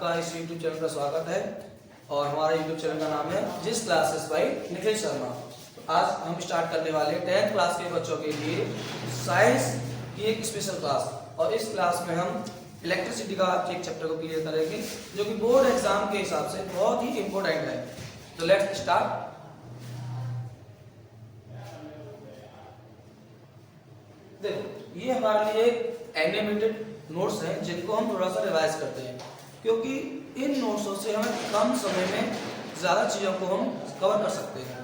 आपका इस YouTube channel का स्वागत है और हमारा YouTube चैनल का नाम है जिस क्लासेस बाय निखिल शर्मा। तो आज हम स्टार्ट करने वाले 10th क्लास के बच्चों के लिए साइंस की एक स्पेशल क्लास, और इस क्लास में हम इलेक्ट्रिसिटी का एक चैप्टर को क्लियर करेंगे जो कि बोर्ड एग्जाम के हिसाब से बहुत ही इंपॉर्टेंट है। तो लेट्स स्टार्ट। देखो ये हमारे लिए एनिमेटेड नोट्स हैं जिनको हम थोड़ा सा रिवाइज करते हैं, क्योंकि इन नोट्सों से हमें कम समय में ज़्यादा चीज़ों को हम कवर कर सकते हैं।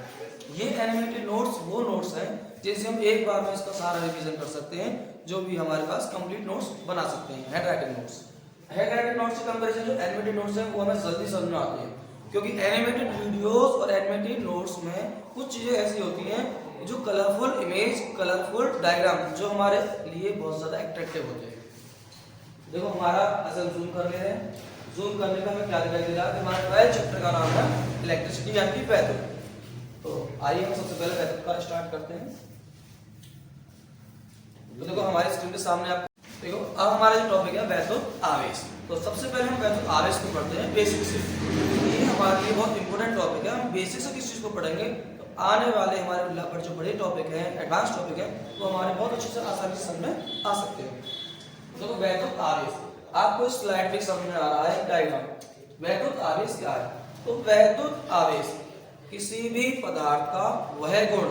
ये एनिमेटेड नोट्स वो नोट्स हैं जिनसे हम एक बार में इसका सारा रिवीजन कर सकते हैं, जो भी हमारे पास कंप्लीट नोट्स बना सकते हैं। Hand writing notes, hand writing notes के कंपेरिजन जो एनिमेटेड नोट्स हैं वो हमें जल्दी समझ में आते हैं, क्योंकि एनिमेटेड वीडियोस और एनिमेटेड नोट्स में कुछ चीज़ें ऐसी होती हैं जो कलरफुल इमेज, कलरफुल डायग्राम जो हमारे लिए बहुत ज़्यादा अट्रैक्टिव होते हैं। देखो हमारा असल जूम कर ले रहे हैं, जूम करने का हमें क्या दिखाई दे रहा है कि हमारे 12 चैप्टर का नाम है इलेक्ट्रिसिटी यानी कि वैद्युत। तो आइए हम सबसे पहले वैद्युत का स्टार्ट करते हैं। तो देखो हमारे स्क्रीन के सामने आप देखो, अब हमारा जो टॉपिक है वैद्युत आवेश। तो सबसे पहले हम वैद्युत आवेश को पढ़ते हैं बेसिक से। ये हमारे लिए बहुत इंपॉर्टेंट टॉपिक है। हम बेसिक से किस चीज को पढ़ेंगे तो आने वाले हमारे पर जो बड़े टॉपिक हैं, एडवांस टॉपिक है, वो हमारे बहुत अच्छे से आसानी से समझ में आ सकते हैं। देखो वैद्युत आवेश, आपको इस स्लाइड पे समझ में आ रहा है डायग्राम। वैद्युत आवेश क्या है? तो वैद्युत आवेश किसी भी पदार्थ का वह गुण,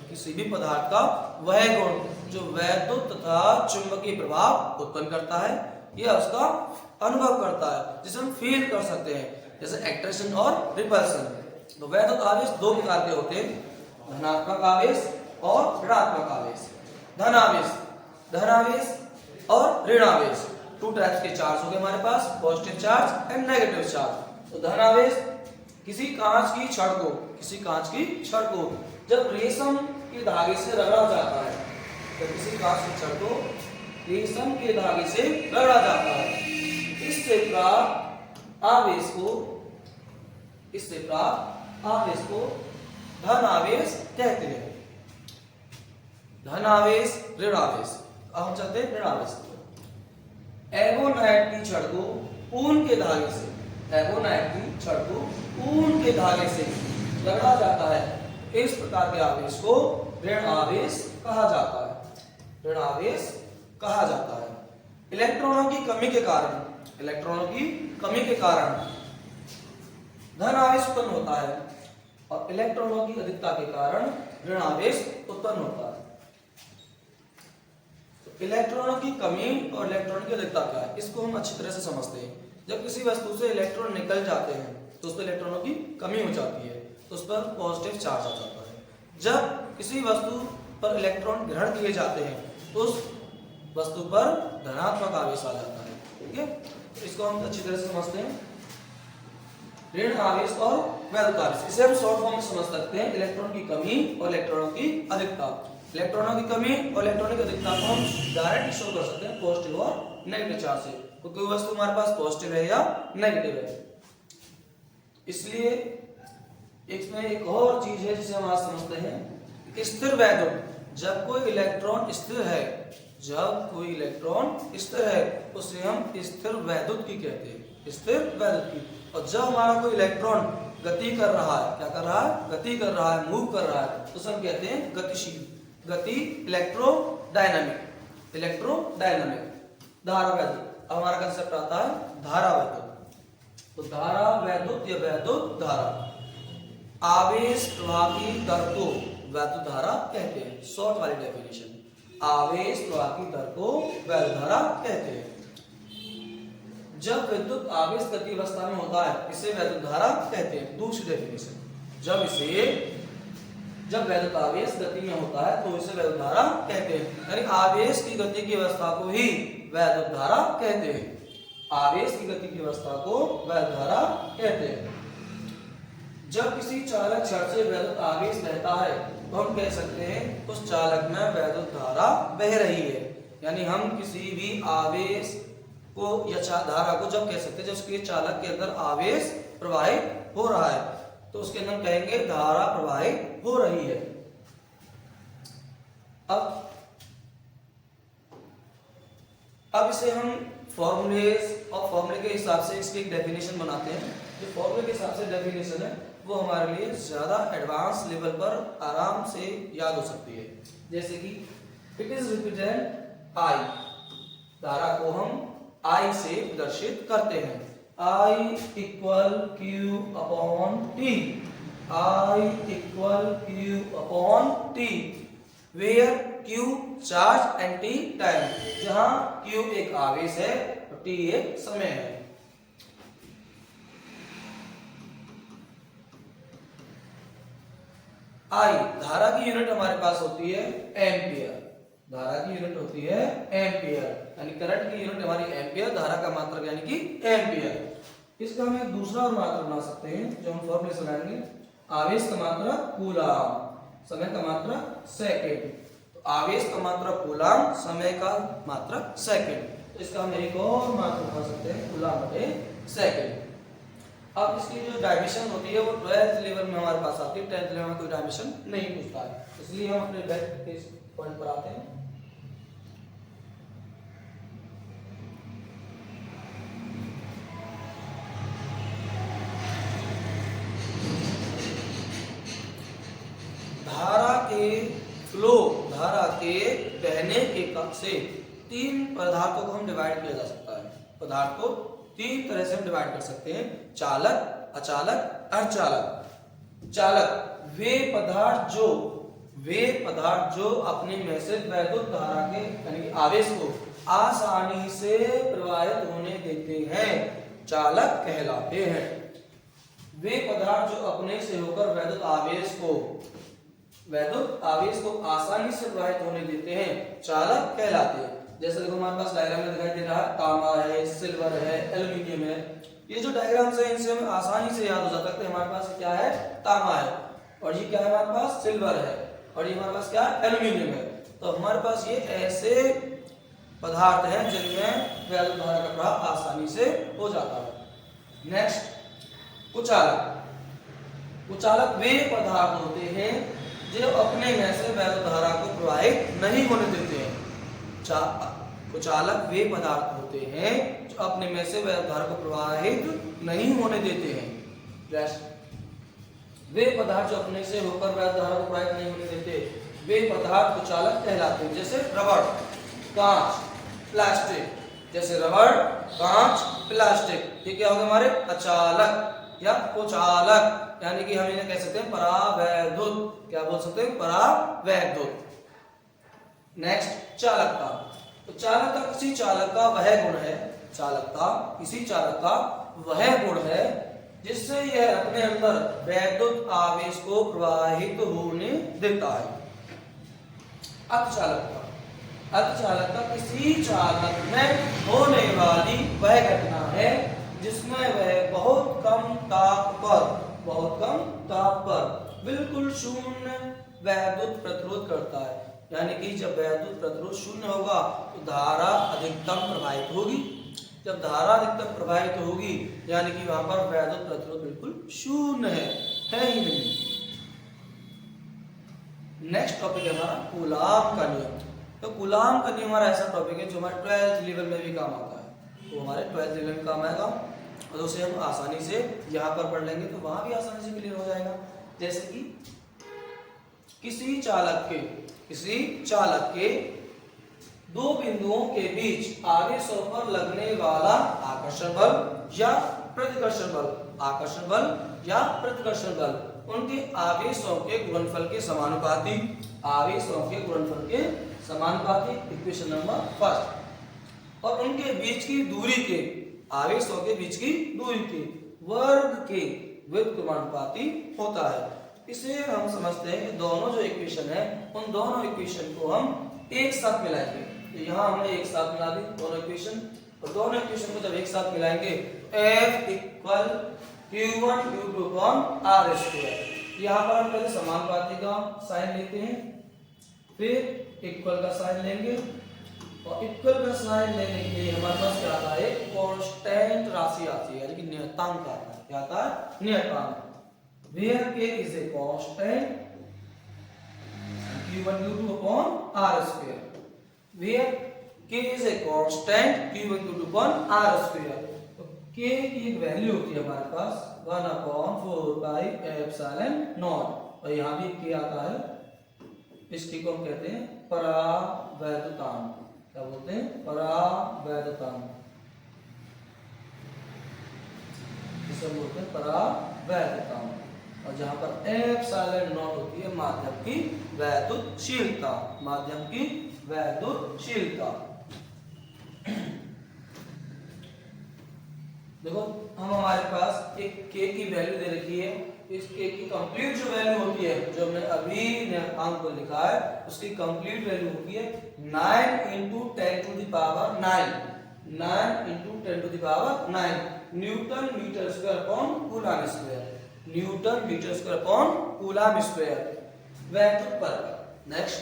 किसी भी पदार्थ का वह गुण जो वैद्युत तथा चुंबकीय प्रभाव उत्पन्न करता है या उसका अनुभव करता है, जिसे हम फील कर सकते हैं, जैसे एक्ट्रेशन और रिपल्सन। तो वैद्युत आवेश दो प्रकार के होते हैं, धनात्मक आवेश और ऋणात्मक आवेश। धन आवेश, धन आवेश और ऋण आवेश, टू टाइप्स के चार्ज हो गए हमारे पास, positive charge and negative charge. तो धन आवेश किसी कांच की छड़ को, किसी कांच की छड़ को जब रेशम के धागे से रगड़ा जाता है, जब किसी कांच की छड़ को रेशम के धागे से रगड़ा जाता है, इससे प्राप्त आवेश को, इससे प्राप्त आवेश को धन आवेश कहते हैं। धन आवेश, ऋण आवेश। अब हम चलते हैं ऋण आवेश। एगोनाइट की छड़ को ऊन के धागे से, एगोनाइट की छड़ को ऊन के धागे से रगड़ा जाता है, इस प्रकार के आवेश को ऋण आवेश कहा जाता है। ऋण आवेश कहा जाता है। इलेक्ट्रॉनों की कमी के कारण, इलेक्ट्रॉनों की कमी के कारण धन आवेश उत्पन्न होता है, और इलेक्ट्रॉनों की अधिकता के कारण ऋण आवेश उत्पन्न होता है। तो इलेक्ट्रॉनों की कमी और इलेक्ट्रॉन की अधिकता क्या है, इसको हम अच्छी तरह से समझते हैं। जब किसी वस्तु से इलेक्ट्रॉन निकल जाते हैं तो उस पर इलेक्ट्रॉनों की कमी हो जाती है, तो उस पर पॉजिटिव चार्ज आ जाता है। जब किसी वस्तु पर इलेक्ट्रॉन ग्रहण किए जाते हैं तो उस वस्तु पर धनात्मक आवेश आ जाता है। ठीक है, तो इसको हम अच्छी तरह से समझते हैं। ऋण आवेश और वैद्युत आवेश, इसे हम शॉर्ट फॉर्म में समझ सकते हैं, इलेक्ट्रॉन की कमी और इलेक्ट्रॉनों की अधिकता। इलेक्ट्रॉनों की कमी और इलेक्ट्रॉनों की अधिकता को हम डायरेक्ट शो कर सकते हैं पॉजिटिव और नेगेटिव चार्ज से। तो कोई वस्तु हमारे पास पॉजिटिव है या नेगेटिव है। इसलिए इसमें एक और चीज है जिसे हम आज समझते हैं, स्थिर वैद्युत। जब कोई इलेक्ट्रॉन स्थिर है, जब कोई इलेक्ट्रॉन स्थिर है उसे हम स्थिर वैद्युत की कहते हैं, स्थिर वैद्युत की। और जब हमारा कोई इलेक्ट्रॉन गति कर रहा है, क्या कर रहा है, गति कर रहा है, मूव कर रहा है, तो हम कहते हैं गतिशील, गति इलेक्ट्रोडायनामिक, इलेक्ट्रोडायनामिक। धारा वैद्युत, अब हमारा कंसेप्ट आता है धारा वैद्युत। तो धारा वैद्युत या वैद्युत धारा, आवेश प्रवाह की दर को वैद्युत धारा कहते हैं। शॉर्ट वाली डेफिनेशन, आवेश प्रवाह की दर को वैद्युत धारा कहते हैं। जब विद्युत आवेश गति अवस्था में होता है इसे वैद्युत धारा कहते हैं। दूसरी डेफिनेशन, जब वैद्युत आवेश गति में होता है तो इसे वैद्युत धारा कहते हैं, यानी आवेश की गति की अवस्था को ही वैद्युत धारा कहते हैं। आवेश की गति की अवस्था को वैद्युत धारा कहते हैं। जब किसी चालक छड़ से वैद्युत आवेश बहता है तो हम कह सकते हैं उस चालक में वैद्युत धारा बह रही है, यानी हम किसी भी आवेश को या धारा को जब कह सकते हैं जब उसके चालक के अंदर आवेश प्रवाहित हो रहा है तो उसके अंदर कहेंगे धारा प्रवाहित हो रही है। अब इसे हम फॉर्मूलेज और फॉर्मूले के हिसाब से इसकी एक डेफिनेशन बनाते हैं। जो फॉर्मूले के हिसाब से डेफिनेशन है वो हमारे लिए ज़्यादा एडवांस लेवल पर आराम से याद हो सकती है। जैसे कि इट इज रिप्रेजेंट आई, धारा को हम आई से प्रदर्शित करते हैं। I equal Q upon T, I equal Q upon T, where Q charge and T time, जहां क्यू एक आवेश है और टी एक समय है। आई धारा की यूनिट हमारे पास होती है एम्पियर, धारा की यूनिट होती है एम्पियर, यानी करंट की यूनिट हमारी एम्पियर, धारा का मात्रक यानी कि एम्पियर। इसका हम एक दूसरा और मात्रक बना सकते हैं जो हम फॉर्मूले से लाएंगे। आवेश का मात्रक कूलाम, समय का मात्रक सेकंड। तो आवेश का मात्रक कूलाम, समय का मात्रक सेकंड, तो इसका हम एक और मात्रक बना सकते हैं कूलाम बटे सेकंड। अब इसकी जो डायमेंशन होती है वो 12th लेवल में हमारे पास आती है, 10th लेवल में कोई डायमेंशन नहीं पूछता है, इसलिए हम अपने बैक के पॉइंट पर आते हैं। धारा के फ्लो, धारा के बहने के कम से तीन पदार्थों को हम डिवाइड किया जा सकता है। पदार्थ को तीन तरह से हम डिवाइड कर सकते हैं, चालक, अचालक, अर्धचालक। चालक वे पदार्थ जो अपने में से वैद्युत धारा के यानी आवेश को आसानी से प्रवाहित होने देते हैं, चालक कहलाते हैं। वे पदार्थ जो अपने से होकर वैद्युत आवेश को आसानी से प्रवाहित होने देते हैं, चालक कहलाते हैं। जैसे देखो हमारे पास डायग्राम में दिखाई दे रहा है, तांबा है, सिल्वर है, एल्यूमिनियम है। ये जो डायग्राम्स है इनसे हमें आसानी से याद हो जाता है कि हमारे पास क्या है, तांबा है, और ये क्या है हमारे पास, सिल्वर है, और ये हमारे पास क्या है, एल्यूमिनियम है। तो हमारे पास ये ऐसे पदार्थ हैं जिनमें वैद्युत धारा का प्रवाह आसानी से हो जाता है। नेक्स्ट, कुचालक। कुचालक वे पदार्थ होते हैं जो अपने में से वैद्युत धारा को प्रवाहित नहीं होने देते हैं। कुचालक वे पदार्थ होते हैं जो अपने में से वैद्युत धारा को प्रवाहित नहीं होने देते हैं। वे पदार्थ जो अपने से होकर वैद्युत धारा को प्रवाहित नहीं होने देते, वे पदार्थ कुचालक कहलाते हैं। जैसे रबड़, कांच, प्लास्टिक। जैसे रबड़, कांच, प्लास्टिक, ये क्या होगा हमारे अचालक या कुचालक, यानी कि हम इन्हें कह सकते हैं परावैद्युत। क्या बोल सकते हैं, परावैद्युत। नेक्स्ट, चालकता। तो चालकता किसी चालक का वह गुण है, चालकता किसी चालक का वह गुण है जिससे यह अपने अंदर वैद्युत आवेश को प्रवाहित होने देता है। अर्धचालकता। अर्धचालकता किसी चालक में होने वाली वह घटना है जिसमें वह बहुत कम ताप पर बिल्कुल शून्य वैद्युत प्रतिरोध करता है। यानी कि जब वैद्युत प्रतिरोध शून्य होगा तो धारा अधिकतम प्रवाहित होगी। जब धारा अधिकतम प्रवाहित होगी यानी कि वहां पर वैद्युत प्रतिरोध बिल्कुल शून्य है ही नहीं। नेक्स्ट टॉपिक है हमारा कूलाम का नियम। तो कूलाम का नियम हमारा ऐसा टॉपिक है जो हमारे 12th लेवल में भी काम आता है। तो हमारे 12th लेवल में काम आएगा और उसे हम आसानी से यहाँ पर पढ़ लेंगे तो वहां भी आसानी से क्लियर हो जाएगा। जैसे कि किसी चालक के दो बिंदुओं के बीच आवेशों पर लगने वाला आकर्षण बल या प्रतिकर्षण बल, उनके आवेशों के गुणनफल के समानुपाती, इक्वेशन नंबर फर्स्ट, और उनके बीच की दूरी के, आवेशों के बीच की दूरी के वर्ग के व्युत्क्रमानुपाती होता है। इसे हम समझते हैं कि दोनों जो इक्वेशन है उन दोनों इक्वेशन को हम एक साथ मिलाएंगे। तो यहाँ हमने एक साथ मिला दी दोनों इक्वेशन, और दोनों इक्वेशन को जब एक साथ मिलाएंगे F equal Q1 Q2 upon R square. यहाँ पर हम पहले समानुपाती का साइन लेते हैं, फिर इक्वल का साइन लेंगे, और इक्वल का साइन लेने के लिए हमारे पास क्या आता है, कांस्टेंट राशि आती है, यानी कि नियतांक आता है। क्या आता है, नियतांक। Where k is a constant, Q1 Q2 upon R square, where K is a constant Q/R²। तो K की एक वैल्यू होती है हमारे पास 1/4πε0 और यहाँ भी K आता है। इसकी को हम कहते हैं परावैद्युतांक। क्या बोलते हैं? परावैद्युतांक। इसे बोलते हैं परावैद्युतांक। और जहां पर ε0 होती है माध्यम की वैद्युतशीलता। माध्यम की वैद्युतशीलता। देखो हम हमारे पास एक K की वैल्यू दे रखी है। इस K की कंप्लीट जो वैल्यू होती है, जो हमने अभी अंक को लिखा है, उसकी कंप्लीट वैल्यू होती है 9 × 10⁹ 9 × 10⁹ newton metre square upon coulomb square. Newton metre square upon coulomb square. वैद्युत परपथ। नेक्स्ट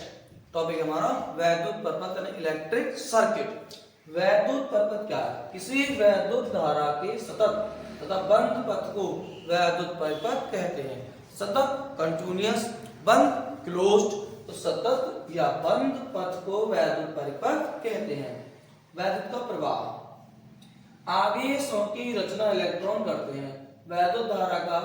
टॉपिक हमारा वैद्युत परपथ यानी इलेक्ट्रिक सर्किट। वैद्युत परपथ क्या है? किसी वैद्युत धारा के सतत तथा बंद पथ को वैद्युत परिपथ कहते हैं। सतत कंटिन्यूअस, बंद क्लोज्ड। तो सतत या बंद पथ को वैद्युत परिपथ कहते हैं। वैद्युत का प्रवाह। आवेशों की रचना इलेक्ट्रॉन करते हैं। वैद्युत धारा का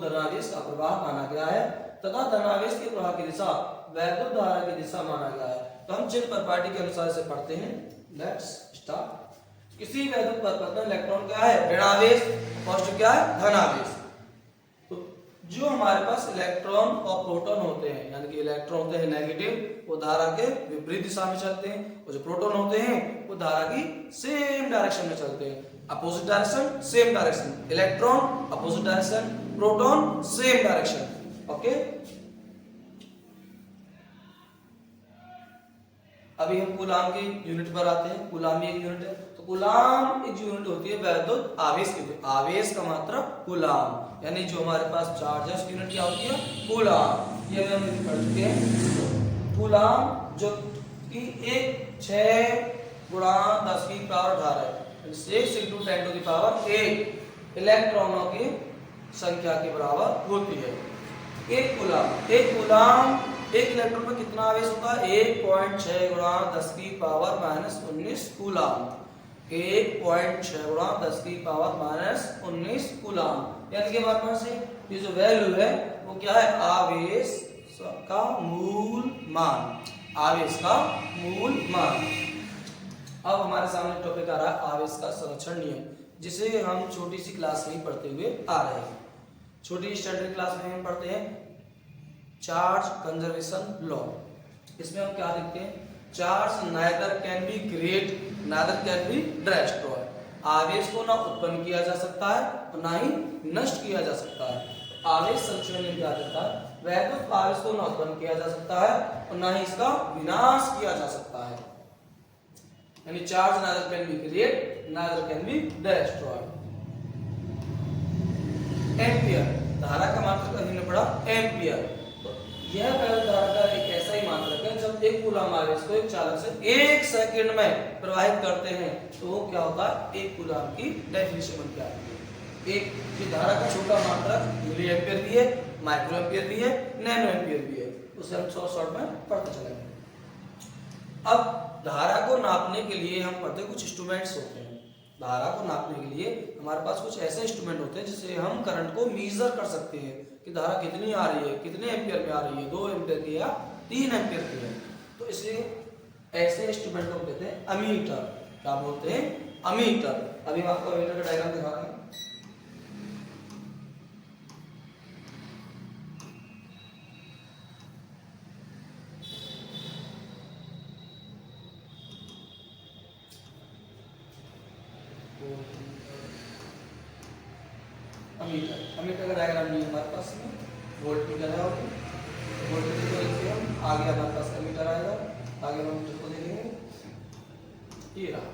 धनावेश का प्रवाह माना गया है तथा धनावेश के प्रवाह की दिशा वैद्युत धारा की दिशा माना गया है। तो हम चिन्ह प्रॉपर्टी के अनुसार इसे पढ़ते हैं। Let's start. किसी वैद्युत परपथ में इलेक्ट्रॉन क्या है? ऋणावेश। पॉजिटिव क्या है? धनावेश। तो जो हमारे पास इलेक्ट्रॉन और प्रोटॉन होते हैं, यानी कि इलेक्ट्रॉन होते हैं नेगेटिव, वो धारा के विपरीत दिशा में चलते हैं। और जो प्रोटॉन होते हैं वो धारा की सेम डायरेक्शन में चलते हैं। Opposite direction, same direction. Electron opposite direction, proton same direction. Okay. अभी हम कूलाम की यूनिट पर आते हैं। कूलाम एक यूनिट है। तो कूलाम एक यूनिट होती है वैद्युत आवेश की। आवेश का मात्रा कूलाम, यानी जो हमारे पास चार्ज है उसकी यूनिट क्या होती है? कूलाम। ये हम पढ़ चुके हैं। कूलाम जो कि 6 × 10⁻18 है, 6 × 10⁸ इलेक्ट्रॉनों की संख्या के बराबर होती है। एक कूलाम एक इलेक्ट्रॉन में कितना आवेश होता है? 1.6 × 10⁻⁻19 कूलाम। 1.6 × 10⁻⁻19 कूलाम। यानी कि हमारे पास ये जो वैल्यू है वो क्या है? आवेश का मूल मान। आवेश का मूल मान। अब हमारे सामने टॉपिक आ रहा है आवेश का संरक्षण नियम, जिसे हम छोटी सी क्लास में पढ़ते हुए आ रहे हैं। छोटी स्टैंडर्ड क्लास में हम पढ़ते हैं चार्ज कंजर्वेशन लॉ। इसमें हम क्या देखते हैं? Charge neither can be create neither can be destroy. आवेश को ना उत्पन्न किया जा सकता है और ना ही नष्ट किया जा सकता है। तो आवेश संरक्षण नियम क्या कहता है? वैद्युत आवेश को ना उत्पन्न किया जा सकता है और ना ही इसका विनाश किया जा सकता है। यानी charge neither can be create neither can be destroy. Ampere धारा का मात्रक हमने पढ़ा एम्पियर। तो यह वैद्युत धारा का एक ऐसा ही मात्रक है जब एक कूलम आवेश को एक चालक से 1 सेकंड में प्रवाहित करते हैं तो वो क्या होता है? 1 कूलम की डेफिनेशन बन जाती है। एक की धारा का छोटा मात्रक मिली एम्पियर भी है, माइक्रो एम्पियर भी है, नैनो एम्पियर भी है। उसे हम शॉर्ट में पढ़ते चलेंगे। अब धारा को नापने के लिए हम पढ़ते कुछ इंस्ट्रूमेंट्स होते हैं। धारा को नापने के लिए हमारे पास कुछ ऐसे इंस्ट्रूमेंट होते हैं जिससे हम करंट को मेजर कर सकते हैं कि धारा कितनी आ रही है, कितने एम्पियर में आ रही है, 2 एम्पियर की या 3 एम्पियर की है। तो इसलिए ऐसे इंस्ट्रूमेंट को कहते हैं अमीटर। क्या बोलते हैं? अमीटर। अभी हम आपको अमीटर का डायग्राम दिखाते हैं। अमीटर का डायग्राम नहीं हमारे पास में। वोल्टमीटर है और वोल्टमीटर को देखिए हम आगे हमारे पास अमीटर आएगा। आगे हम मीटर को देखेंगे। ये रहा।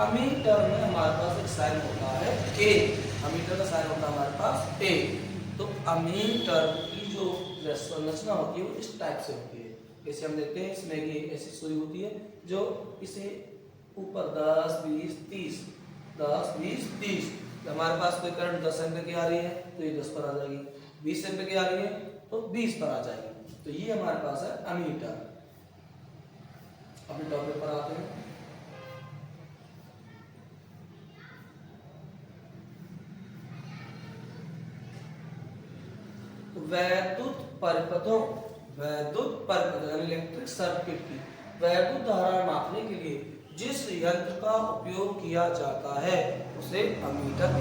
अमीटर में हमारे पास एक साइन होता है ए। अमीटर का साइन होता है हमारे पास ए। तो अमीटर की जो संरचना होती है वो इस टाइप से होती है। जैसे हम देखते हैं इसमें की ऐसी सुई होती है जो इसे ऊपर 10, 20, 30 हमारे पास कोई करंट 10 एम्पीयर की आ रही है तो ये 10 पर आ जाएगी, 20 एम्पीयर की आ रही है तो 20 पर आ जाएगी। तो ये हमारे पास है अमीटर। अपने टॉपिक पर आते हैं। वैद्युत परिपथों यानी इलेक्ट्रिक सर्किट की वैद्युत धारा मापने के लिए जिस यंत्र का उपयोग किया जाता है उसे अमीटर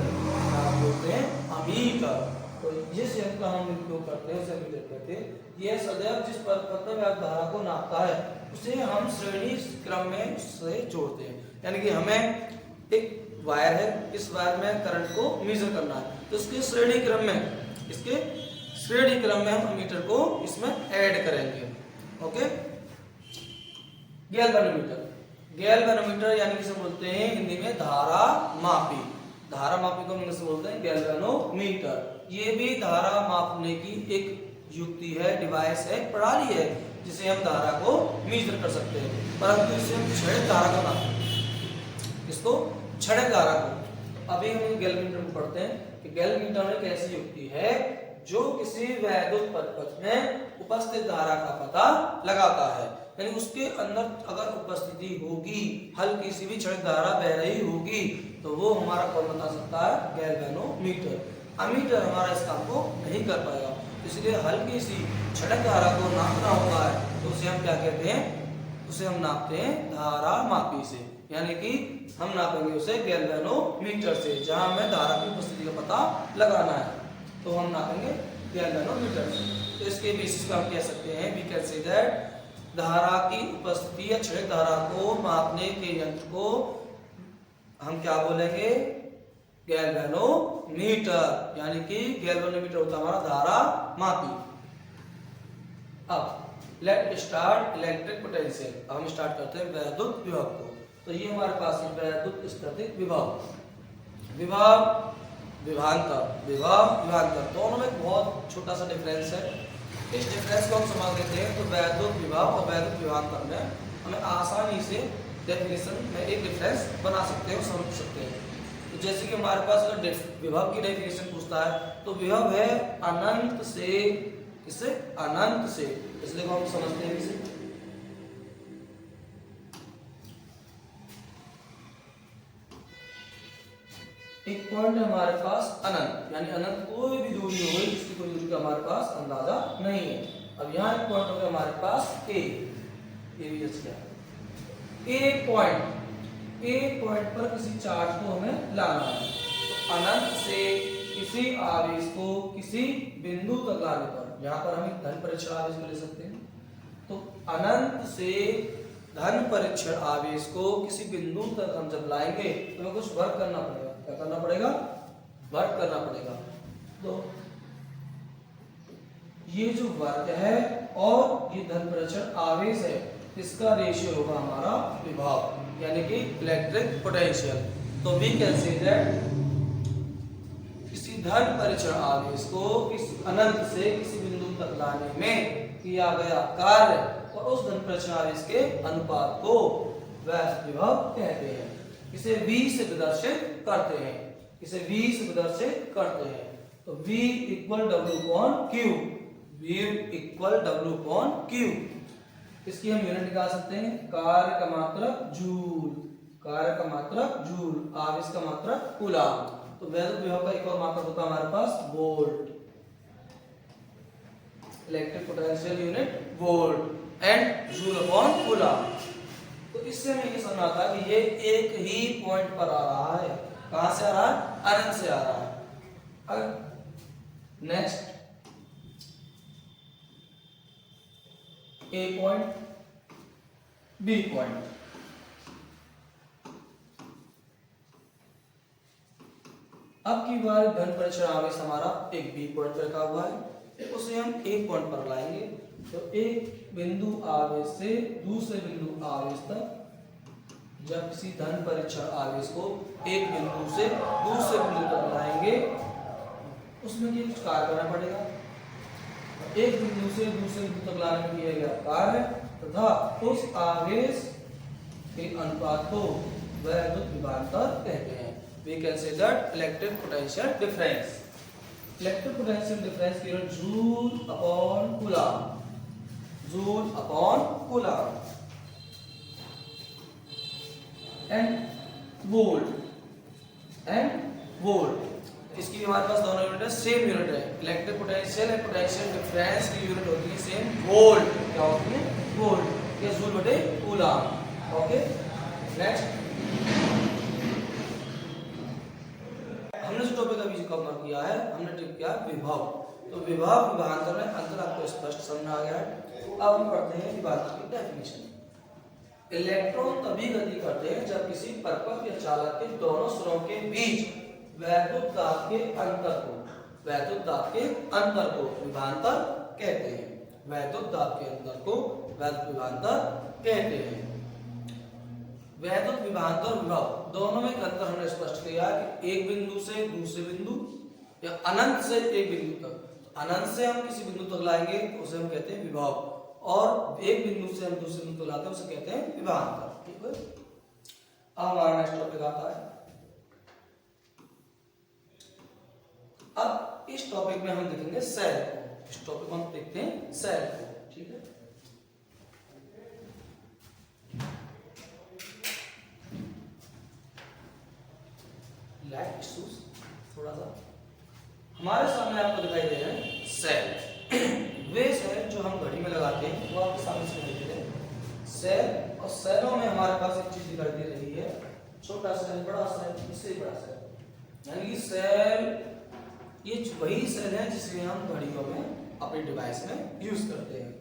बोलते हैं। अमीटर, तो जिस यंत्र का हम उपयोग करते हैं उसे अमीटर कहते हैं। यह सदैव जिस परिपथ में वैद्युत धारा को नापता है उसे हम श्रेणी क्रम में उससे जोड़ते हैं। यानी कि हमें एक वायर है, इस वायर में करंट को मेजर करना है, तो इसके श्रेणी क्रम में हम अमीटर को इसमें ऐड करेंगे। ओके, गैल्वेनोमीटर यानी किसे बोलते हैं हिंदी में धारा मापी को इंग्लिश में बोलते हैं गैल्वेनोमीटर। ये भी धारा मापने की एक युक्ति है, डिवाइस है, प्रणाली है जिसे हम धारा को मेजर कर सकते हैं, परंतु इसे हम क्षणिक धारा को नापते हैं। इसको क्षणिक धारा को अभी हम गैल्वेनोमीटर में पढ़ते हैं कि गैल्वेनोमीटर एक ऐसी युक्ति है जो किसी वैद्युत परिपथ में उपस्थित धारा का पता लगाता है। यानी उसके अंदर अगर उपस्थिति होगी, हल्की सी भी क्षणिक धारा बह रही होगी, तो वो हमारा कौन बता सकता है? गैल्वेनोमीटर। अमीटर हमारा इस काम को नहीं कर पाएगा, इसलिए हल्की सी क्षणिक धारा को नापना होता है तो उसे हम क्या कहते हैं? उसे हम नापते हैं धारा मापी से, यानी कि हम नापेंगे उसे गैल्वेनोमीटर से। जहां हमें धारा की उपस्थिति का पता लगाना है तो हम नापेंगे गैल्वेनोमीटर से। तो इसके बेसिस पर हम कह सकते हैं वी कैन से दैट धारा की उपस्थिति या क्षणिक धारा को मापने के यंत्र को हम क्या बोलेंगे? गैल्वेनोमीटर। यानी कि गैल्वेनोमीटर होता है हमारा धारा मापी। अब लेट स्टार्ट इलेक्ट्रिक पोटेंशियल। हम स्टार्ट करते हैं वैद्युत विभव को। तो ये हमारे पास है वैद्युत स्थितिक विभव, विभवांतर दोनों में बहुत छोटा सा डिफरेंस है। इस डिफरेंस को हम समझ लेते हैं तो वैद्युत विभव और वैद्युत विभवांतर में हमें आसानी से डेफिनेशन में एक डिफरेंस बना सकते हैं और समझ सकते हैं। तो जैसे कि हमारे पास अगर विभव की डेफिनेशन पूछता है तो विभव है अनंत से, इससे अनंत से, इसलिए हम समझते हैं इसे एक पॉइंट है हमारे पास अनंत, यानी अनंत कोई भी दूरी हो गई जिसकी कोई दूरी का हमारे पास अंदाजा नहीं है। अब यहाँ एक पॉइंट हो गया हमारे पास ए भी जैसे एक पॉइंट पर किसी चार्ज को हमें लाना है। तो अनंत से किसी आवेश को किसी बिंदु तक लाने पर, यहाँ पर हम एक धन परीक्षण आवेश को ले सकते हैं। तो अनंत से धन परीक्षण आवेश को किसी बिंदु तक हम जब लाएंगे तो हमें कुछ वर्क करना पड़ेगा। क्या करना पड़ेगा? वर्क करना पड़ेगा। तो ये जो वर्क है और ये धन परीक्षण आवेश है, इसका रेशियो होगा हमारा विभव, यानी कि इलेक्ट्रिक पोटेंशियल। तो वी कैन से दैट किसी धन परीक्षण आवेश को किसी अनंत से किसी बिंदु तक लाने में किया गया कार्य और उस धन परीक्षण आवेश के अनुपात को वैद्युत विभव कहते हैं। इसे V से प्रदर्शित करते हैं, तो V equal W upon Q। इसकी हम यूनिट निकाल सकते हैं, कार्य का मात्रक जूल, आवेश का मात्रक कूलम। तो वैद्युत विभव का एक और मात्रक होता है हमारे पास volt, electric potential unit volt and joule upon coulomb. तो इससे हमें ये समझ आता है कि ये एक ही पॉइंट पर आ रहा है। कहां से आ रहा है? अनंत से आ रहा है। नेक्स्ट ए पॉइंट, बी पॉइंट। अब की बार धन परीक्षण आवेश हमारा एक बी पॉइंट पर रखा हुआ है, उसे हम एक पॉइंट पर लाएंगे। तो एक बिंदु आवेश से दूसरे बिंदु आवेश तक जब किसी धन परीक्षण आवेश को एक बिंदु से दूसरे बिंदु तक लाएंगे, उसमें ये कुछ कार्य करना पड़ेगा। एक बिंदु से दूसरे बिंदु तक लाने में किया गया कार्य तथा उस आवेश के अनुपात को वैद्युत विभवांतर कहते हैं। We can say that electric potential difference. Electric potential difference की unit joule upon coulomb. And volt. इसकी हमारे पास दोनों यूनिट है, सेम यूनिट है। Electric potential and potential difference की यूनिट होती है सेम, वोल्ट। क्या होती है? वोल्ट। ये जूल बटे कूलम। ओके, नेक्स्ट हमने जो टॉपिक अभी कवर किया है, हमने ट्रिप किया विभव। तो विभव विभवांतर में अंतर आपको स्पष्ट समझ आ गया है। अब हम पढ़ते हैं विभवांतर की डेफिनेशन। इलेक्ट्रॉन तभी गति करते हैं जब किसी परपथ या चालक के दोनों सिरों के बीच वैद्युत दाब के अंतर को विभवांतर कहते हैं। वैद्युत दाब के अंतर को वैद्युत विभवांतर कहते हैं। वैद्युत विभवांतर और विभव दोनों में एक अंतर हमने स्पष्ट किया कि एक बिंदु से दूसरे बिंदु या अनंत से एक बिंदु तक, अनंत से हम किसी बिंदु तक लाएंगे तो उसे हम कहते हैं विभव, और एक बिंदु से हम दूसरे बिंदु तक लाते हैं उसे कहते हैं विभवांतर। ठीक है, अब हमारा नेक्स्ट टॉपिक आता है। अब इस टॉपिक में हम देखेंगे सेल को। इस टॉपिक में हम देखते हैं सेल को। ठीक है, लाइट इश्यूज थोड़ा सा हमारे सामने आपको दिखाई दे रहे हैं सेल। वे सेल जो हम घड़ी में लगाते हैं वो आपके सामने से दिखाई दे रहे हैं सेल। और सेलों में हमारे पास एक चीज दिखाई दे रही है, छोटा सेल, बड़ा सेल, इससे बड़ा सेल। यानी कि सेल ये वही सेल है जिसे हम घड़ियों में अपने डिवाइस में यूज करते हैं।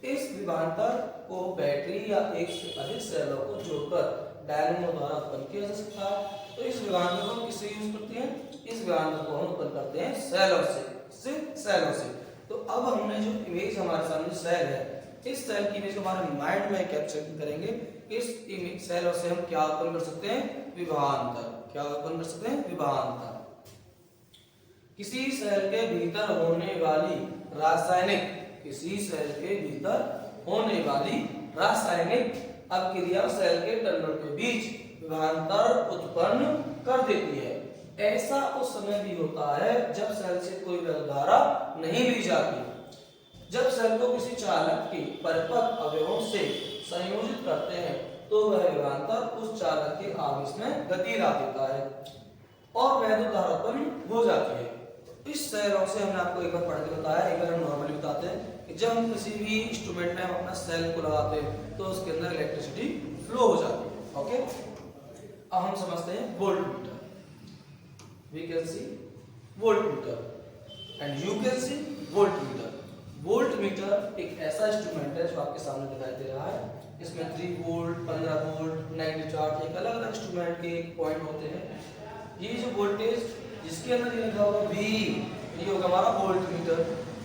इस विभवांतर को बैटरी या एक से अधिक सेलों को जोड़कर डायनेमो द्वारा उत्पन्न किया जा सकता है। तो इस विभवांतर को हम किससे यूज करते हैं? इस विभवांतर को हम उत्पन्न करते हैं सेलों से। तो अब हमने जो इमेज हमारे सामने सेल है, इस सेल की इमेज हमारे माइंड में कैप्चर करेंगे। इस इमेज सेलों से हम क्या उत्पन्न कर सकते हैं? विभवांतर। क्या उत्पन्न कर सकते हैं? विभवांतर। किसी सेल के भीतर होने वाली रासायनिक अभिक्रिया सेल के टर्मिनल के बीच विभवांतर उत्पन्न कर देती है। ऐसा उस समय भी होता है जब सेल से कोई विद्युत धारा नहीं ली जाती। जब सेल को किसी चालक के परिपथ अवयवों से संयोजित करते हैं तो वह विभवांतर उस चालक के आवेश में गति ला देता है और वैद्युत धारा उत्पन्न हो जाती है। इस सेलों से हमने आपको एक बार पढ़ के बताया, एक बार हम नॉर्मली बताते हैं कि जब हम किसी भी इंस्ट्रूमेंट में हम अपना सेल को लगाते हैं तो उसके अंदर इलेक्ट्रिसिटी फ्लो हो जाती है। ओके, अब हम समझते हैं voltmeter. We can see voltmeter and you can see voltmeter. Voltmeter एक ऐसा इंस्ट्रूमेंट है जो आपके सामने दिखाई दे रहा है। इसमें 3 वोल्ट, 15 वोल्ट, नेगेटिव चार्ज, एक अलग अलग इंस्ट्रूमेंट के पॉइंट होते हैं। ये जो वोल्टेज जिसके अंदर ये लिखा होगा V, ये होगा हमारा वोल्टमीटर।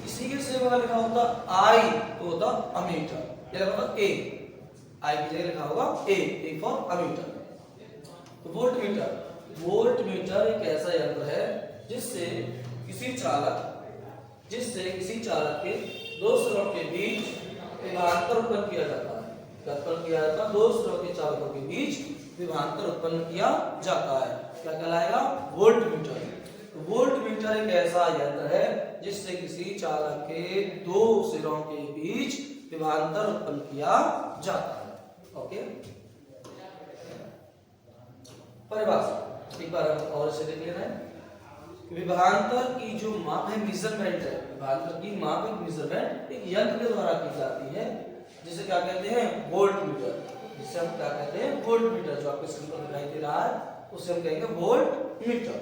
इसी के सेम अगर लिखा होता I तो होता अमीटर। ये लिखा होगा A, I की जगह लिखा होगा A फॉर अमीटर। तो वोल्टमीटर एक ऐसा यंत्र है जिससे किसी चालक के दो सिरों के बीच विभवांतर उत्पन्न किया जाता है। दो सिरों के चालकों के बीच विभवांतर उत्पन्न किया जाता है। क्या कहलाएगा? वोल्टमीटर। तो वोल्टमीटर एक ऐसा यंत्र है जिससे किसी चालक के दो सिरों के बीच विभवांतर उत्पन्न किया जाता है। ओके, परिभाषा एक बार हम और से देख लेना है। विभवांतर की जो माप है, मेजरमेंट है, विभवांतर की माप एक मेजरमेंट एक यंत्र के द्वारा की जाती है जिसे क्या कहते हैं? वोल्टमीटर। जिसे हम क्या कहते हैं? वोल्टमीटर। जो आपके स्क्रीन पर दिखाई दे रहा है उसे हम कहेंगे वोल्टमीटर।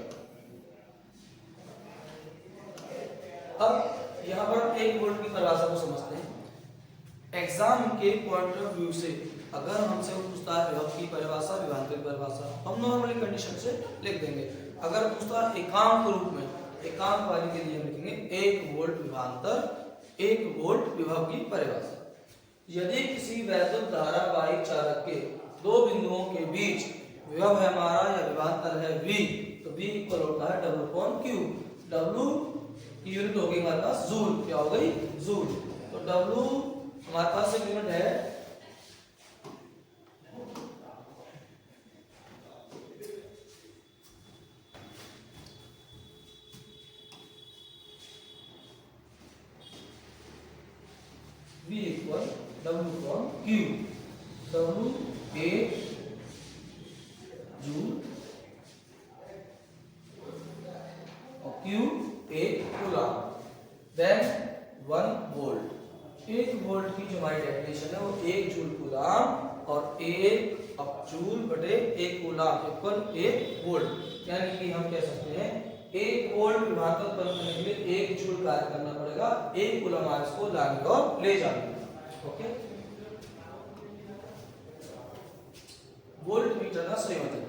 अब यहाँ पर एक वोल्ट की परिभाषा को समझते हैं। एग्जाम के पॉइंट ऑफ व्यू से अगर हमसे पूछता है विभव की परिभाषा, विभवांतर की परिभाषा, हम नॉर्मली कंडीशन से लिख देंगे। अगर पूछता है एकांक रूप में, एकांक वाले के लिए हम लिखेंगे 1 वोल्ट विभवांतर, 1 वोल्ट विभव की परिभाषा। यदि किसी वैद्युत धारावाही चालक के दो बिंदुओं के बीच विभव है हमारा या विभवांतर है V, तो V इक्वल होता है W/Q। W की यूनिट होगी हमारे पास जूल। क्या हो गई? जूल। तो W हमारे पास एक यूनिट है V equal W/Q। W 8 Q एक कूलम, देन 1 वोल्ट। 1 वोल्ट की जो हमारी डेफिनेशन है वो 1 जूल कूलम और 1 जूल बटे 1 कूलम इक्वल 1 वोल्ट। यानी कि हम कह सकते हैं 1 वोल्ट विभवांतर उत्पन्न करने के लिए 1 जूल कार्य करना पड़ेगा 1 कूलम आवेश को लाने और ले जाने। ओके, वोल्ट मीटर का संयोजन।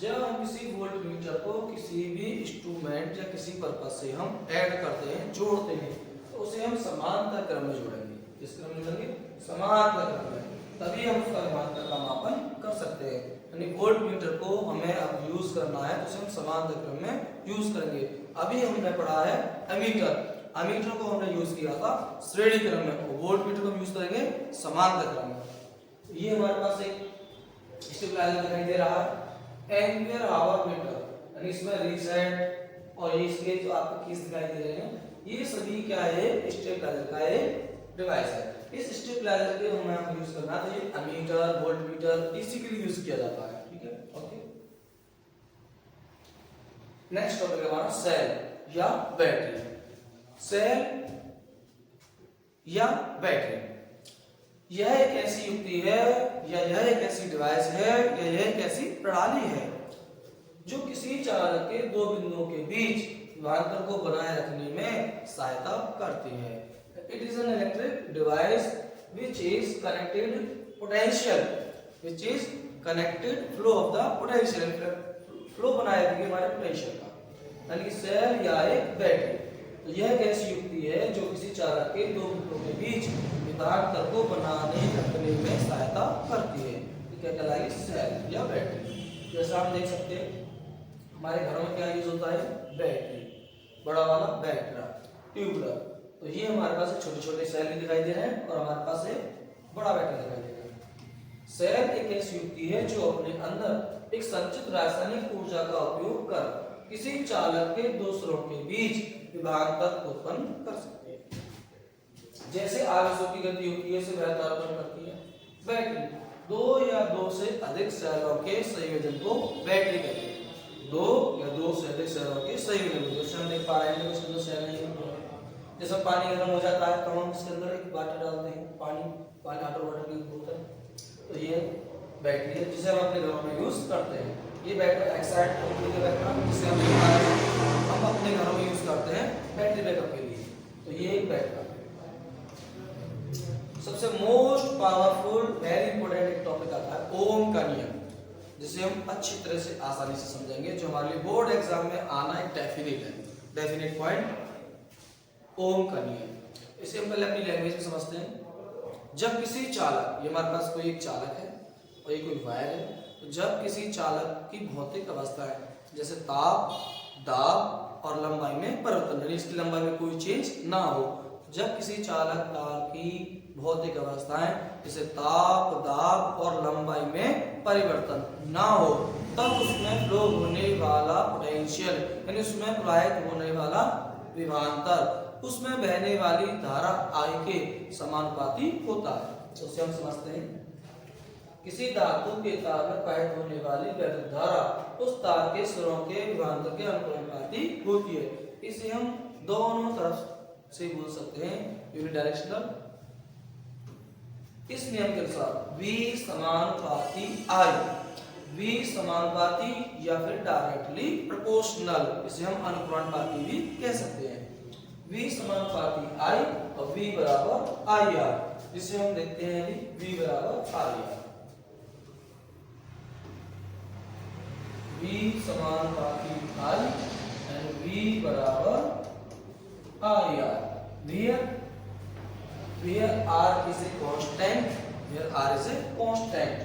जब हम किसी वोल्ट मीटर को किसी भी इंस्ट्रूमेंट या किसी पर्पस से हम ऐड करते हैं, जोड़ते हैं, तो उसे हम समांतर क्रम में जोड़ेंगे। किस क्रम में जोड़ेंगे? समांतर क्रम में, तभी हम उसका विभवांतर का मापन कर सकते हैं। यानी वोल्ट मीटर को हमें अब यूज करना है तो उसे हम समांतर क्रम में यूज करेंगे। अभी हमने पढ़ा है एमीटर, एमीटर को हमने यूज किया था श्रेणी क्रम में, वोल्ट मीटर को हम यूज करेंगे समांतर क्रम में। ये हमारे पास एक स्टेबलाइजर दिखाई दे रहा है, एम्पियर आवर मीटर, यानी इसमें रीसेट और ये इसके जो आपको कीज दिखाई दे रहे हैं, ये सभी क्या है? स्टेबलाइजर का एक डिवाइस है। इस स्टेबलाइजर के हमें यूज करना है, तो ये एमीटर, वोल्ट मीटर इसी के लिए यूज किया जाता है। ठीक है, ओके। नेक्स्ट टॉपिक है हमारा सेल या बैटरी। सेल या बैटरी यह एक ऐसी युक्ति है या यह एक ऐसी डिवाइस है या यह एक ऐसी प्रणाली है जो किसी चालक के दो बिंदुओं के बीच विभवांतर को बनाए रखने में सहायता करती है। It is an electric device which is connected potential, which is connected flow of the potential, flow बनाए रखिए हमारे पोटेंशियल का। यानी कि सेल या एक बैटरी, तो यह एक ऐसी युक्ति है जो किसी चालक के दो बिंदुओं के बीच विभवांतर को बनाने रखने में सहायता करती है। तो क्या कहलाएगी? सेल या बैटरी। जैसा हम देख सकते हैं हमारे घरों में क्या यूज होता है? बैटरी, बड़ा वाला बैटरा, ट्यूबलर। तो ये हमारे पास छोटे छोटे सेल भी दिखाई दे रहे हैं और हमारे पास एक बड़ा बैटरी दिखाई दे रहा है। सेल एक ऐसी युक्ति है जो अपने अंदर एक संचित रासायनिक ऊर्जा का उपयोग कर किसी चालक के दो सिरों के बीच विभवांतर उत्पन्न कर सकती है। जैसे आवेशों की गति होती है, उसे बेहतर उत्पन्न करती है बैटरी। दो या दो से अधिक सेलों के संयोजन को बैटरी कहते हैं। दो या दो से अधिक सेलों के संयोजन को, जैसे हम देख पा रहे हैं उसके अंदर सेल नहीं है। जैसे पानी गर्म हो जाता है तो हम उसके अंदर एक वाटर डालते हैं, पानी हॉट वाटर की बोतल, तो ये बैटरी है जिसे हम अपने घरों में यूज करते हैं। ये बैटरी एक्साइड कंपनी का बैटरी जिसे हम अपने घरों में यूज करते हैं बैटरी बैकअप के लिए। तो ये एक बैटरी सबसे मोस्ट पावरफुल वेरी इंपॉर्टेंट एक टॉपिक आता है ओम का नियम, जिसे हम अच्छी तरह से आसानी से समझेंगे, जो हमारे लिए बोर्ड एग्जाम में आना एक डेफिनेट है, डेफिनेट पॉइंट ओम का नियम। इसे हम पहले अपनी लैंग्वेज में समझते हैं। जब किसी चालक, ये हमारे पास कोई एक चालक है और ये कोई वायर है, तो जब किसी चालक की भौतिक अवस्था है जैसे ताप, दाब और लंबाई में परिवर्तन, यानी इसकी लंबाई में कोई चेंज ना हो, जब किसी चालक तार की भौतिक अवस्थाएं जैसे ताप, दाब और लंबाई में परिवर्तन ना हो, तब उसमें फ्लो होने वाला पोटेंशियल, यानी उसमें प्रवाहित होने वाला विभवांतर, उसमें बहने वाली धारा I के समानुपाती होता है। तो उसे हम समझते हैं किसी धातु के तार में प्रवाहित होने वाली वैद्युत धारा उस तार के सिरों के विभवांतर के अनुपाती होती है। इसे हम दोनों तरफ से बोल सकते हैं यूनिडायरेक्शनल। इस नियम के अनुसार V समानुपाती I, V समानुपाती या फिर डायरेक्टली प्रोपोर्शनल, इसे हम अनुपाती भी कह सकते हैं। V समानुपाती I और V बराबर IR, जिसे हम देखते हैं V बराबर IR। V समानुपाती I and V बराबर IR। Where R is a constant, where R is a constant,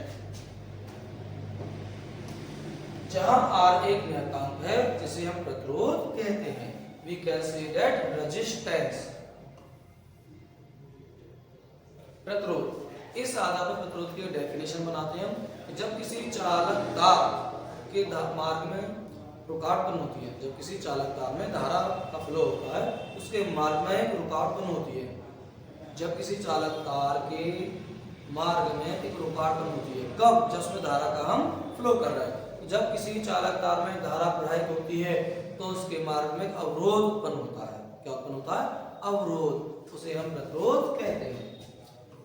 जहां R एक नियतांक है जिसे हम प्रतिरोध कहते हैं। We can say that resistance, प्रतिरोध। इस आधार पर प्रतिरोध की डेफिनेशन बनाते हैं हम। जब किसी चालक तार के मार्ग में रुकावट उत्पन्न होती है, जब किसी चालक तार में धारा का फ्लो होता है उसके मार्ग में एक रुकावट उत्पन्न होती है। जब किसी चालक तार के मार्ग में एक रुकावट उत्पन्न होती है, कब? जब उसमें धारा का हम फ्लो कर रहे हैं। जब किसी चालक तार में धारा प्रवाहित होती है तो उसके मार्ग में एक अवरोध उत्पन्न होता है। क्या उत्पन्न होता है? अवरोध। उसे हम प्रतिरोध कहते हैं।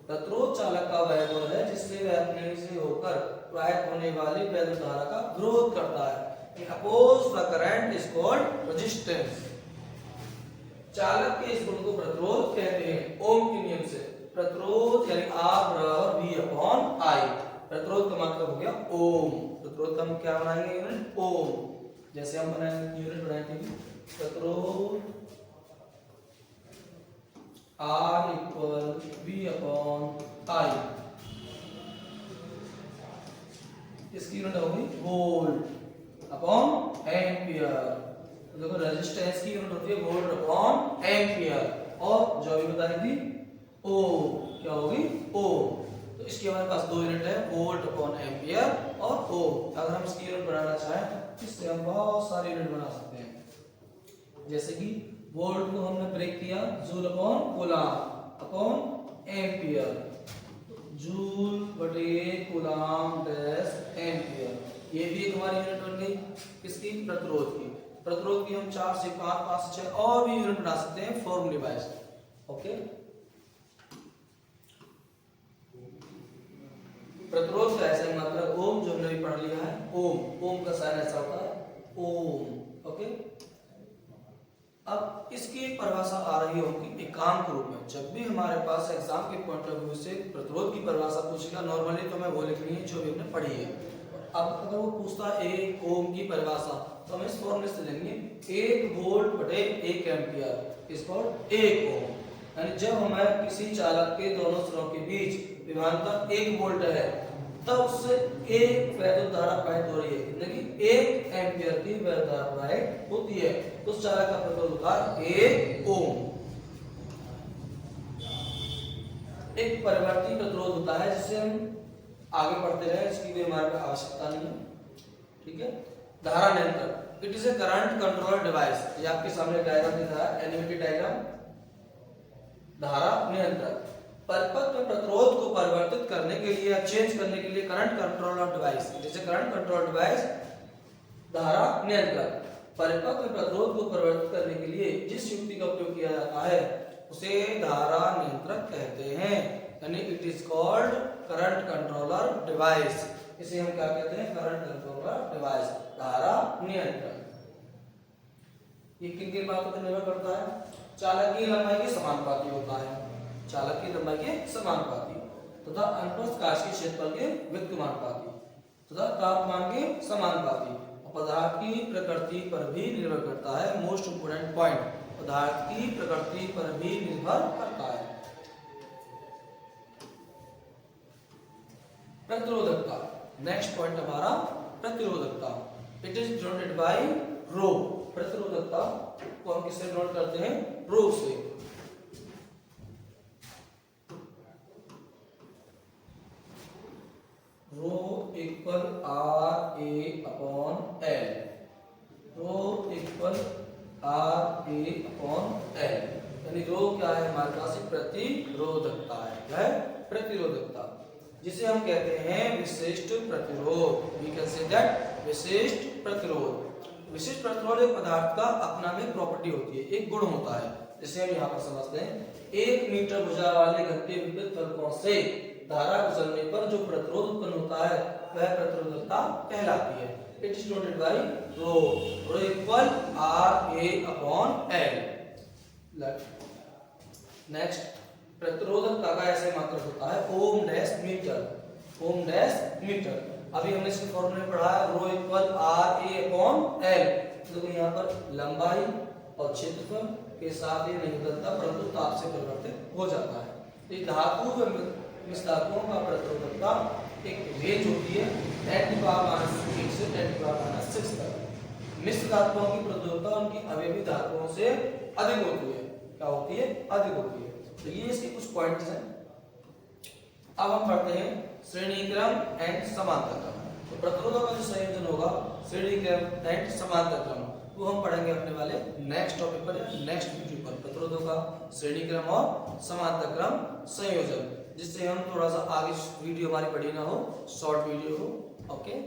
प्रतिरोध चालक का वह गुण है जिससे वह अपने से होकर प्रवाहित होने वाली वैद्युत धारा का विरोध करता है। Oppose the current is called resistance। चालक के इस गुण को प्रतिरोध कहते हैं। ओम के नियम से प्रतिरोध यानी R बराबर V अपॉन I। प्रतिरोध का मतलब हो गया ओम। प्रतिरोध का हम क्या बनाएंगे? यूनिट ओम। जैसे हम बनाएंगे यूनिट बनाएंगे प्रतिरोध R equal V upon I। इसकी यूनिट होगी वोल्ट अपॉन एम्पियर। देखो रेजिस्टेंस की यूनिट होती है वोल्ट अपॉन एम्पियर और जो भी बताई थी ओम। क्या होगी? ओम। तो इसकी हमारे पास दो यूनिट है, वोल्ट अपॉन एम्पियर और ओम। अगर हम इसकी यूनिट बनाना चाहें इससे हम बहुत सारी यूनिट बना सकते हैं। जैसे कि वोल्ट को हमने ब्रेक किया joule upon coulomb upon ampere, joule बटे कूलम डैश एम्पियर। ये भी एक हमारी यूनिट बन गई किसकी? प्रतिरोध की। प्रतिरोध की हम 4 से 5, 5 से 6 और भी यूनिट बना सकते हैं फॉर्मूले वाइज। ओके, प्रतिरोध का ऐसा मतलब ओम जो हमने भी पढ़ लिया है। ओम, ओम का साइन ऐसा होता है ओम। ओके, अब इसकी परिभाषा आ रही होगी एकांक रूप में। जब भी हमारे पास एग्जाम के पॉइंट ऑफ व्यू से प्रतिरोध की परिभाषा पूछेगा नॉर्मली तो हमें वो लिखनी है जो भी हमने पढ़ी है। अब अगर वो पूछता है 1 ओम की परिभाषा तो हम इस फॉर्मूले से लेंगे 1 वोल्ट बटे 1 एम्पियर इज कॉल्ड 1 ओम। यानी जब हमें किसी चालक के दोनों सिरों के बीच विभवांतर 1 वोल्ट है तब उससे एक वैद्युत धारा प्रवाहित हो रही है, कितनी? 1 एम्पियर की वैद्युत धारा प्रवाहित होती है। तो उस चालक का प्रतिरोध होता है 1 ओम। एक परिवर्ती प्रतिरोध होता है जिसे हम आगे बढ़ते रहे, इसकी भी हमारे पास आवश्यकता नहीं है। ठीक है, धारा नियंत्रक। It is a current controller device. ये आपके सामने डायग्राम दिख रहा है, एनिमेटेड डायग्राम। धारा नियंत्रक परिपथ में प्रतिरोध को परिवर्तित करने के लिए या चेंज करने के लिए current controller device. It is a current controller device, धारा नियंत्रक। परिपथ में प्रतिरोध को परिवर्तित करने के लिए जिस युक्ति का उपयोग किया जाता है उसे धारा नियंत्रक कहते हैं। यानी it is called current controller device. इसे हम क्या कहते हैं? करंट कंट्रोलर डिवाइस, धारा नियंत्रक। ये किन किन बातों पर निर्भर करता है? चालक की लंबाई के समानुपाती होता है, चालक की लंबाई के समानुपाती तथा अनुप्रस्थ काश के क्षेत्रफल के व्युत्क्रमानुपाती तथा तापमान के समानुपाती। पदार्थ की प्रकृति पर भी निर्भर करता है। मोस्ट इंपोर्टेंट पॉइंट, पदार्थ की प्रकृति पर भी निर्भर करता है। प्रतिरोधकता, नेक्स्ट पॉइंट हमारा प्रतिरोधकता। It is denoted by rho. प्रतिरोधकता को हम किससे डिनोट करते हैं? रो से। Rho equal R A upon L. Rho equal R A upon L. यानी रो क्या है हमारे पास? प्रतिरोधकता है। क्या है? प्रतिरोधकता, जिसे हम कहते हैं विशिष्ट प्रतिरोध। वी कैन से दैट विशिष्ट प्रतिरोध। विशिष्ट प्रतिरोध एक पदार्थ का अपना में प्रॉपर्टी होती है, एक गुण होता है। जैसे हम यहाँ पर समझते हैं 1 मीटर भुजा वाले घर के विद्युत फलकों से धारा गुजरने पर जो प्रतिरोध उत्पन्न होता है वह प्रतिरोधकता कहलाती है। It is denoted by rho. Rho equal R A upon L. Next, प्रतिरोधकता का ऐसे मात्रक होता है ohm dash metre. Ohm dash metre. अभी हमने इसके फॉर्मूले में पढ़ा है rho equal R A upon L. तो यहाँ पर लंबाई और क्षेत्रफल के साथ ही नहीं बदलता परंतु ताप से परिवर्तित हो जाता है। ये धातु व मिश्र धातुओं का प्रतिरोधकता एक रेंज होती है 10⁻⁻⁶ से 10⁻⁻⁶ तक। मिश्र धातुओं की प्रतिरोधकता उनकी अवयवी धातुओं से अधिक होती है। क्या होती है? अधिक होती है। तो ये इसके कुछ पॉइंट्स हैं। अब हम पढ़ते हैं श्रेणी क्रम एंड समांतर क्रम। तो प्रतिरोधों का जो संयोजन होगा श्रेणी क्रम एंड समांतर क्रम वो हम पढ़ेंगे अपने वाले नेक्स्ट टॉपिक पर, नेक्स्ट वीडियो पर। प्रतिरोधों का श्रेणी क्रम और समांतर क्रम संयोजन, जिससे हम थोड़ा सा आगे वीडियो हमारी बड़ी ना हो, शॉर्ट वीडियो हो। ओके।